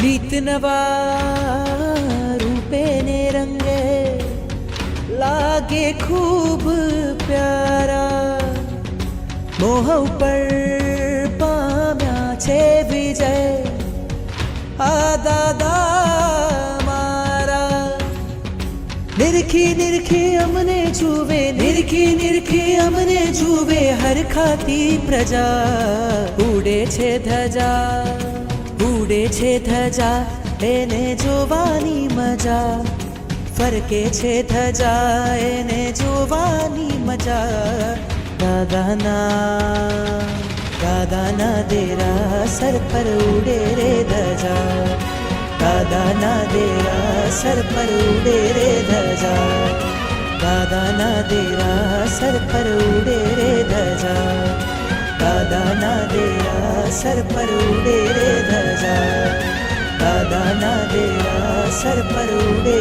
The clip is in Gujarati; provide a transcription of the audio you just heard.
નીત નવા રૂપે ને રંગે લાગે ખૂબ પ્યારા, મોહ ઉપર પામ્યા છે વિજય આ દાદા મારા. નિરખી નિરખી અમને જુએ, નિરખી નિરખી અમને જુએ હરખાતી પ્રજા. ઉડે છે ધજા, ઉડે છે ધજા એને જોવાની મજા. ફરકે છે ધજા એને જોવાની મજા. દાદાના દેરા સર પર ઉડે રે ધજા. દાદાના દેરા સર પર ઉડે રે ધજા. દાદાના દેરા સર પર ઉડે રે ધજા. દાદાના દેરા સર પર ઉડે રે ધજા. દાદાના દેરા સર પર ઉડે